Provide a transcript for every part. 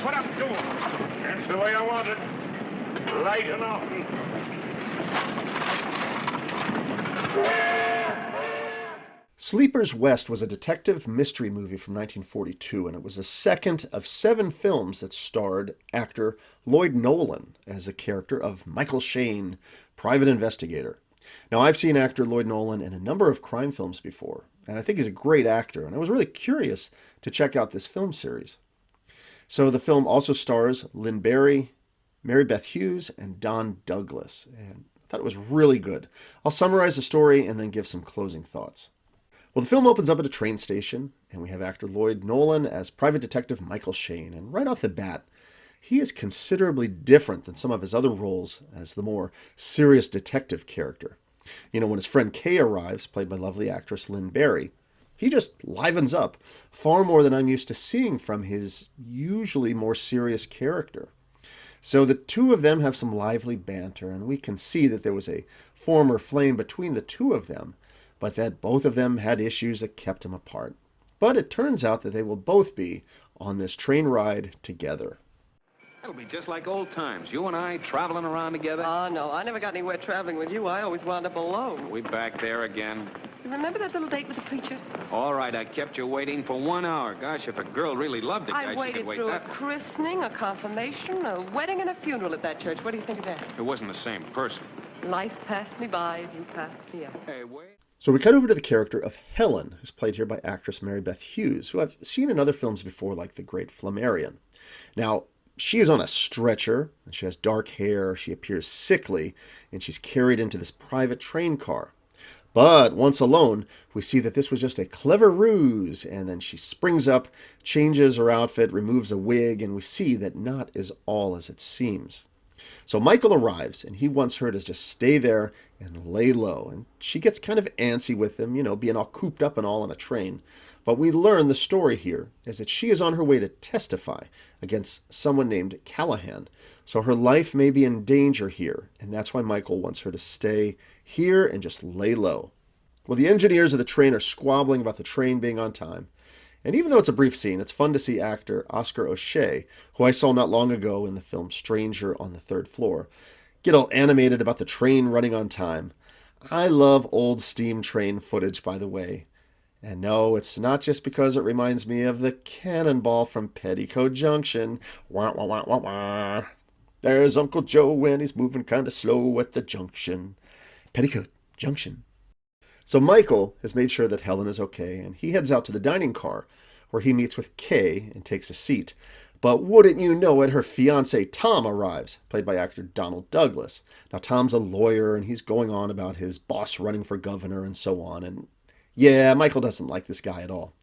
what I'm doing. That's the way I want it. Light and often. Sleepers West was a detective mystery movie from 1942, and it was the second of 7 films that starred actor Lloyd Nolan as the character of Michael Shayne, private investigator. Now, I've seen actor Lloyd Nolan in a number of crime films before, and I think he's a great actor, and I was really curious to check out this film series. So the film also stars Lynn Bari, Mary Beth Hughes, and Don Douglas, and I thought it was really good. I'll summarize the story and then give some closing thoughts. Well, the film opens up at a train station, and we have actor Lloyd Nolan as private detective Michael Shayne. And right off the bat, he is considerably different than some of his other roles as the more serious detective character. You know, when his friend Kay arrives, played by lovely actress Lynn Bari, he just livens up far more than I'm used to seeing from his usually more serious character. So the two of them have some lively banter, and we can see that there was a former flame between the two of them, but that both of them had issues that kept them apart. But it turns out that they will both be on this train ride together. It'll be just like old times. You and I traveling around together. Oh, no, I never got anywhere traveling with you. I always wound up alone. We back there again. You remember that little date with the preacher? All right, I kept you waiting for 1 hour. Gosh, if a girl really loved a guy, I she waited could wait through that a long. christening, a confirmation, a wedding, and a funeral at that church. What do you think of that? It wasn't the same person. Life passed me by as you passed me up. Hey, wait. So we cut over to the character of Helen, who's played here by actress Mary Beth Hughes, who I've seen in other films before, like The Great Flammarion. Now, she is on a stretcher, and she has dark hair, she appears sickly, and she's carried into this private train car. But once alone, we see that this was just a clever ruse, and then she springs up, changes her outfit, removes a wig, and we see that not is all as it seems. So Michael arrives, and he wants her to just stay there and lay low. And she gets kind of antsy with him, you know, being all cooped up and all on a train. But we learn the story here is that she is on her way to testify against someone named Callahan. So her life may be in danger here, and that's why Michael wants her to stay here and just lay low. Well, the engineers of the train are squabbling about the train being on time. And even though it's a brief scene, it's fun to see actor Oscar O'Shea, who I saw not long ago in the film Stranger on the Third Floor, get all animated about the train running on time. I love old steam train footage, by the way. And no, it's not just because it reminds me of the cannonball from Petticoat Junction. Wah, wah, wah, wah, wah. There's Uncle Joe and he's moving kind of slow at the junction. Petticoat Junction. So Michael has made sure that Helen is okay, and he heads out to the dining car, where he meets with Kay and takes a seat. But wouldn't you know it, her fiancé Tom arrives, played by actor Donald Douglas. Now Tom's a lawyer, and he's going on about his boss running for governor and so on, and yeah, Michael doesn't like this guy at all.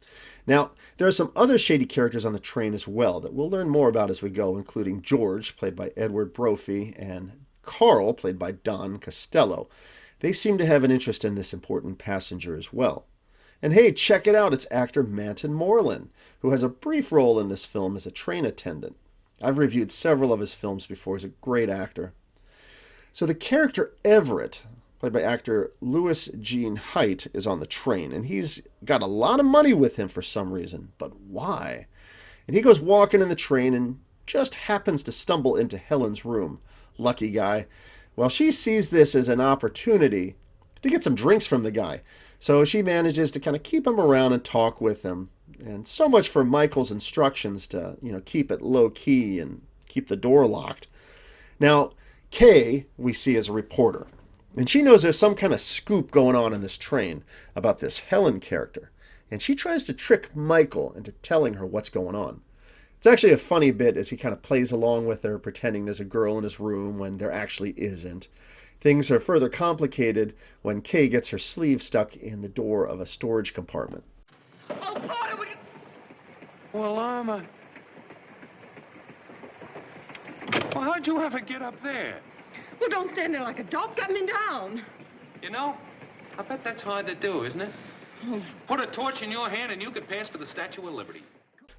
Now, there are some other shady characters on the train as well that we'll learn more about as we go, including George, played by Edward Brophy, and Carl, played by Don Costello. They seem to have an interest in this important passenger as well. And hey, check it out, it's actor Manton Moreland, who has a brief role in this film as a train attendant. I've reviewed several of his films before. He's a great actor. So the character Everett, played by actor Louis Jean Height, is on the train, and he's got a lot of money with him for some reason. But why? And he goes walking in the train and just happens to stumble into Helen's room. Lucky guy. Well, she sees this as an opportunity to get some drinks from the guy. So she manages to kind of keep him around and talk with him. And so much for Michael's instructions to, keep it low key and keep the door locked. Now, Kay, we see as a reporter. And she knows there's some kind of scoop going on in this train about this Helen character. And she tries to trick Michael into telling her what's going on. It's actually a funny bit as he kind of plays along with her, pretending there's a girl in his room when there actually isn't. Things are further complicated when Kay gets her sleeve stuck in the door of a storage compartment. Oh, Porter, would you... Well, Llama. Well, how'd you ever get up there? Well, don't stand there like a dog. Get me down. You know, I bet that's hard to do, isn't it? Put a torch in your hand and you could pass for the Statue of Liberty.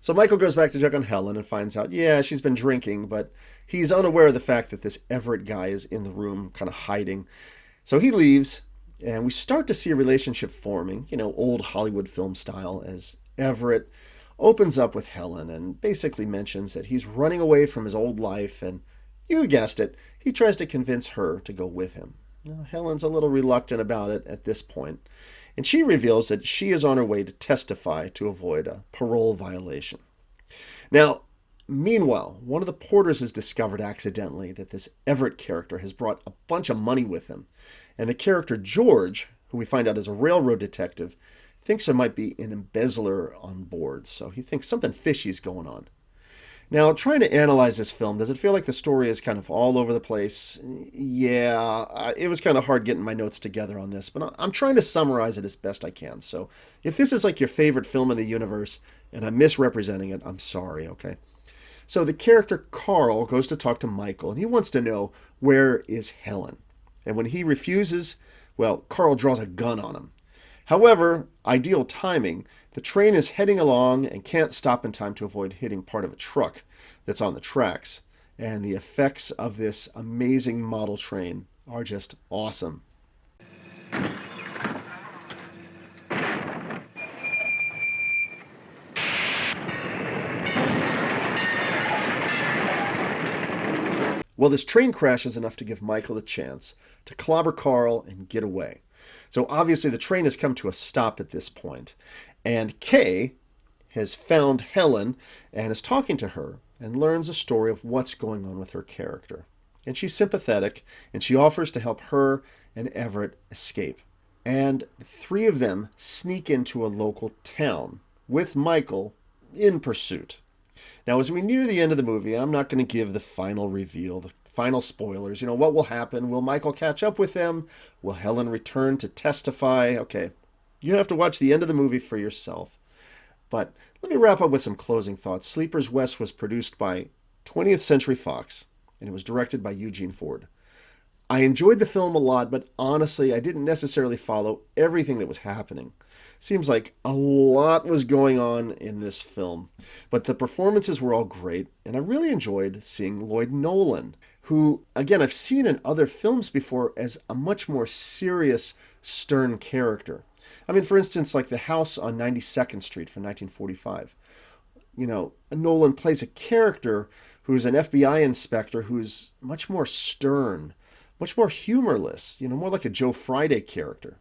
So Michael goes back to check on Helen and finds out, yeah, she's been drinking, but he's unaware of the fact that this Everett guy is in the room kind of hiding. So he leaves, and we start to see a relationship forming, old Hollywood film style, as Everett opens up with Helen and basically mentions that he's running away from his old life, and you guessed it, he tries to convince her to go with him. Now, Helen's a little reluctant about it at this point, and she reveals that she is on her way to testify to avoid a parole violation. Now, meanwhile, one of the porters has discovered accidentally that this Everett character has brought a bunch of money with him, and the character George, who we find out is a railroad detective, thinks there might be an embezzler on board, so he thinks something fishy's going on. Now, trying to analyze this film, does it feel like the story is kind of all over the place? Yeah, it was kind of hard getting my notes together on this, but I'm trying to summarize it as best I can. So if this is like your favorite film in the universe and I'm misrepresenting it, I'm sorry, okay? So the character Carl goes to talk to Michael, and he wants to know, where is Helen? And when he refuses, well, Carl draws a gun on him. However, ideal timing, the train is heading along and can't stop in time to avoid hitting part of a truck that's on the tracks. And the effects of this amazing model train are just awesome. Well, this train crash is enough to give Michael the chance to clobber Carl and get away. So obviously the train has come to a stop at this point, and Kay has found Helen and is talking to her and learns a story of what's going on with her character. And she's sympathetic, and she offers to help her and Everett escape. And the three of them sneak into a local town with Michael in pursuit. Now, as we near the end of the movie, I'm not going to give the final reveal, the final spoilers. You know, what will happen? Will Michael catch up with them? Will Helen return to testify? Okay, you have to watch the end of the movie for yourself. But let me wrap up with some closing thoughts. Sleepers West was produced by 20th Century Fox, and it was directed by Eugene Ford. I enjoyed the film a lot, but honestly, I didn't necessarily follow everything that was happening. Seems like a lot was going on in this film, but the performances were all great, and I really enjoyed seeing Lloyd Nolan, who, again, I've seen in other films before as a much more serious, stern character. I mean, for instance, like The House on 92nd Street from 1945. You know, Nolan plays a character who's an FBI inspector who's much more stern, much more humorless, you know, more like a Joe Friday character.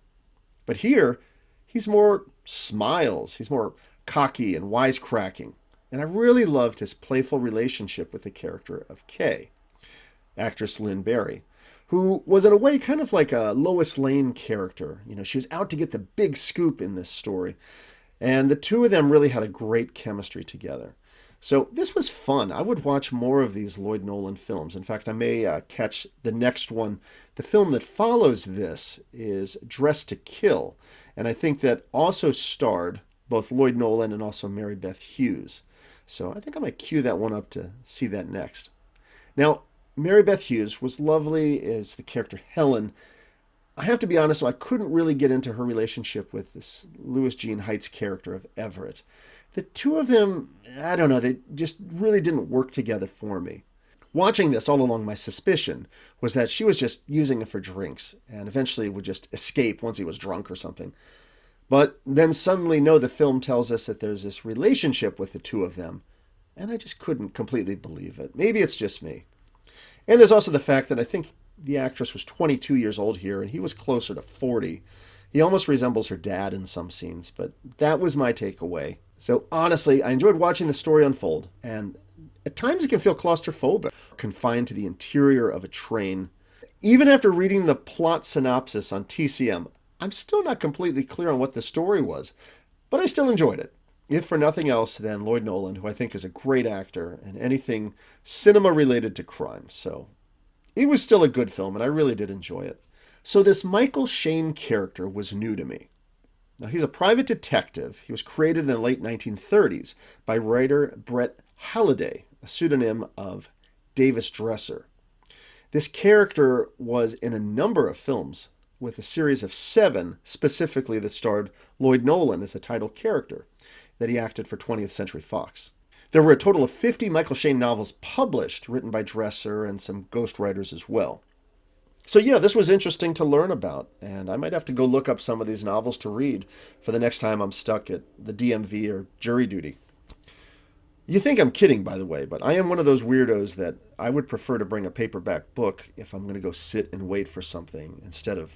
But here, he's more smiles, he's more cocky and wisecracking. And I really loved his playful relationship with the character of Kay, actress Lynn Bari, who was in a way kind of like a Lois Lane character. You know, she was out to get the big scoop in this story. And the two of them really had a great chemistry together. So this was fun. I would watch more of these Lloyd Nolan films. In fact, I may catch the next one. The film that follows this is Dressed to Kill. And I think that also starred both Lloyd Nolan and also Mary Beth Hughes. So I think I might cue that one up to see that next. Now, Mary Beth Hughes was lovely as the character Helen. I have to be honest, so I couldn't really get into her relationship with this Louis Jean Heights character of Everett. The two of them, I don't know, they just really didn't work together for me. Watching this all along, my suspicion was that she was just using him for drinks and eventually would just escape once he was drunk or something. But then suddenly, no, the film tells us that there's this relationship with the two of them, and I just couldn't completely believe it. Maybe it's just me. And there's also the fact that I think the actress was 22 years old here, and he was closer to 40. He almost resembles her dad in some scenes, but that was my takeaway. So honestly, I enjoyed watching the story unfold, and at times it can feel claustrophobic, confined to the interior of a train. Even after reading the plot synopsis on TCM, I'm still not completely clear on what the story was, but I still enjoyed it. If for nothing else than Lloyd Nolan, who I think is a great actor and anything cinema related to crime. So it was still a good film, and I really did enjoy it. So this Michael Shayne character was new to me. Now, he's a private detective. He was created in the late 1930s by writer Brett Halliday, a pseudonym of Davis Dresser. This character was in a number of films, with a series of 7 specifically that starred Lloyd Nolan as a title character that he acted for 20th Century Fox. There were a total of 50 Michael Shayne novels published, written by Dresser and some ghostwriters as well. So yeah, this was interesting to learn about, and I might have to go look up some of these novels to read for the next time I'm stuck at the DMV or jury duty. You think I'm kidding, by the way, but I am one of those weirdos that I would prefer to bring a paperback book if I'm going to go sit and wait for something instead of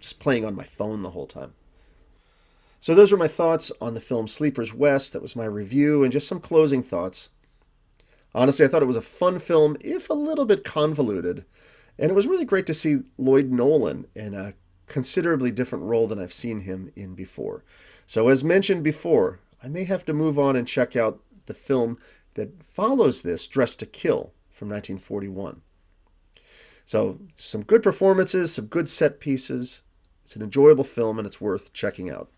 just playing on my phone the whole time. So those were my thoughts on the film Sleepers West. That was my review and just some closing thoughts. Honestly, I thought it was a fun film, if a little bit convoluted. And it was really great to see Lloyd Nolan in a considerably different role than I've seen him in before. So as mentioned before, I may have to move on and check out the film that follows this, Dressed to Kill, from 1941. So some good performances, some good set pieces. It's an enjoyable film and it's worth checking out.